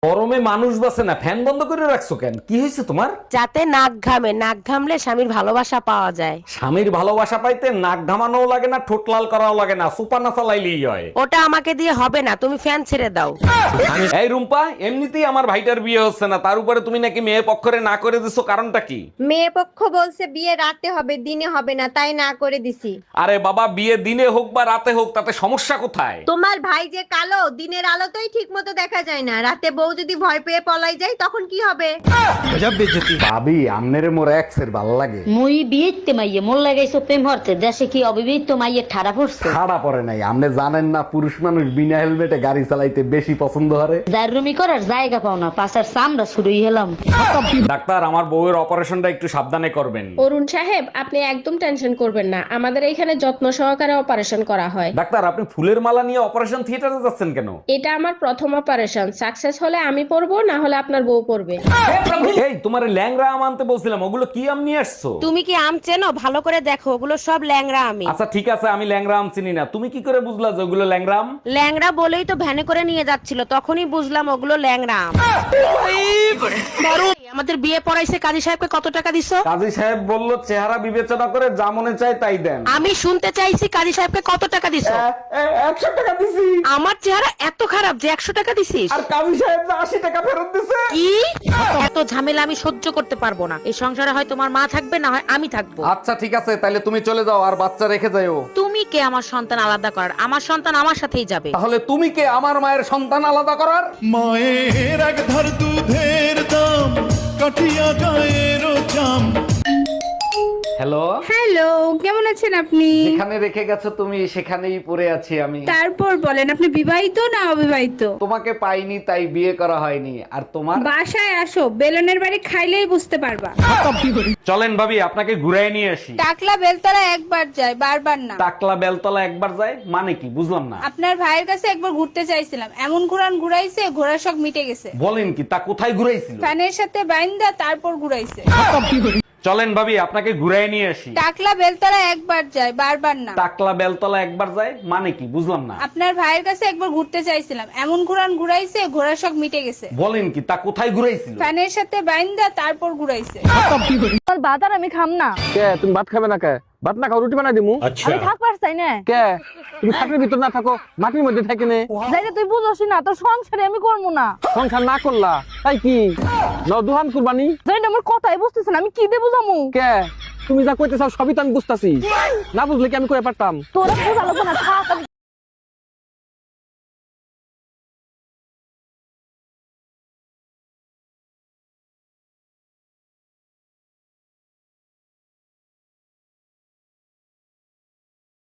গরমে মানুষ বাসে না, ফ্যান বন্ধ করে রাখছো কেন? কি হয়েছে তোমার? যাতে নাক ঘামে, নাক ঘামলে স্বামীর ভালোবাসা পাওয়া যায়। স্বামীর ভালোবাসা পাইতে নাক ঘামানোও লাগে না, ঠোঁট লাল করাও লাগে না, সুপার না চালাইলেই হয়। ওটা আমাকে দিয়ে হবে না, তুমি ফ্যান ছেড়ে দাও। এই রুম্পা, এমনিতেই আমার ভাইটার বিয়ে হচ্ছে না, তার উপরে তুমি নাকি মেয়ে পক্ষরে না করে দিছো, কারণটা কি? মেয়ে পক্ষ বলছে বিয়ে রাতে হবে, দিনে হবে না, তাই না করে দিছি। আরে বাবা, বিয়ে দিনে হোক বা রাতে হোক, তাতে সমস্যা কোথায়? তোমার ভাই যে কালো, দিনের আলোতেই ঠিক মতো দেখা যায় না, রাতে বউ যদি ভয় পেয়ে পলাই যায় তখন কি হবে? ভাবি, আমনেরে মোর এক্সের ভাল লাগে। মুই বিয়েতে মাইয়ে মোর লাগাইছো প্রেম হরতে, দেশে কি অবিবাহিত মাইয়ে ঠাড়া পড়ছে? খাড়া পড়ে নাই, আমনে জানেন না পুরুষ মানুষ বিনা হেলমেটে গাড়ি চালাইতে বেশি পছন্দ করে। দারুমি করার জায়গা পাও না, পাশার চামড়া শুরুই হলাম। ডাক্তার, আমার বউয়ের অপারেশনটা একটু সাবধানে করবেন। অরুণ সাহেব, আপনি একদম টেনশন করবেন না, আমাদের এখানে যত্ন সহকারে অপারেশন করা হয়। ডাক্তার, আপনি ফুলের মালা নিয়ে অপারেশন থিয়েটারে যাচ্ছেন কেন? এটা আমার প্রথম অপারেশন, সাকসেস হলে আমি পড়বো, না হলে আপনার বউ পড়বে। এই, তোমার ল্যাংরা আম আনতে বলছিলাম, ওগুলো কি আম নিয়ে আসছো? তুমি কি আম চেনো? ভালো করে দেখো, ওগুলো সব ল্যাংড়া আমি। আচ্ছা ঠিক আছে, আমি ল্যাংরা আম চিনি না, তুমি কি করে বুঝলা যে ওগুলো ল্যাংরা আম? ল্যাংড়া বলেই তো ভ্যানে করে নিয়ে যাচ্ছিল, তখনই বুঝলাম ওগুলো ল্যাংড়া আম। আমাদের বিয়ে পড়াইছে, কাজী সাহেবকে কত টাকা দিছো? কাজী সাহেব বলল চেহারা বিবেচনা করে যা মনে চায় তাই দেন। আমি শুনতে চাইছি কাজী সাহেবকে কত টাকা দিছো? 100 টাকা দিছি। আমার চেহারা এত খারাপ যে 100 টাকা দিছিস? আর কাজী সাহেব 80 টাকা ফেরত দিছে। কি? এত ঝামেলা আমি সহ্য করতে পারবো না। এই সংসারে হয় তোমার মা থাকবে, না হয় আমি থাকবো। আচ্ছা ঠিক আছে, তাহলে তুমি চলে যাও আর বাচ্চা রেখে যাও। তুমি কে আমার সন্তান আলাদা করার? আমার সন্তান আমার সাথেই যাবে। তাহলে তুমি কে আমার মায়ের সন্তান আলাদা করার? মায়ের এক ধার দুধের দাম, কাঠিয়া গায়ের চাম। হ্যালো, হ্যালো, কেমন আছেন আপনি? যেখানে রেখে গেছো তুমি সেখানেই পড়ে আছি আমি। তারপর বলেন, আপনি বিবাহিত না অবিবাহিত? তোমাকে পাইনি তাই বিয়ে করা হয়নি। আর তোমার? বাসায় আসো, বেলনের বাড়ি খাইলেই বুঝতে পারবা। চলেন ভাবি, আপনাকে ঘুরাই নিয়ে আসি। টাকলা বেলতলা একবার যায়, বারবার না। টাকলা বেলতলা একবার যায় মানে কি, বুঝলাম না। আপনার ভাইয়ের কাছে একবার ঘুরতে চাইছিলাম, এমন ঘুরাইছে, ঘোড়ার শখ মিটে গেছে। বলেন কি, তা কোথায় ঘুরাইছিল? ফ্যানের সাথে বাইন্দা তারপর ঘুরাইছে। চলেন ভাবি, আপনাকে ঘুরাই নিয়ে আসি। টাকলা বেলতলা একবার যায়, বারবার না। টাকলা বেলতলা একবার যায় মানে কি, বুঝলাম না। আপনার ভাইয়ের কাছে একবার ঘুরতে চাইছিলাম, এমন ঘুরাইছে, ঘোড়ার শখ মিটে গেছে। বলেন কি, তা কোথায় ঘুরাইছিল? ফ্যানের সাথে বাইন্দা তারপর ঘুরাইছে। বাজার আমি খাম না। কে তুমি ভাত খাবে না? কে ভাত না খাও, রুটি বানাই দিমু। আমি থাকবার চাই না। কে তুমি খাটের ভিতর না থাকো, মাটির মধ্যে থাকি নে। যাইতে তুই বুঝছিস না, তোর সংসারে আমি করবো না। সংসার না করলা তাই কি নাও দুহান কুরবানি? যাইতে আমার কথাই বুঝতেছ না, আমি কি দেবো জামু? কে তুমি যা কইতে চাও সবই তো আমি বুঝতাছি, না বুঝলে কি আমি কই পারতাম? তোরা বোঝা লাগবে না, থাক।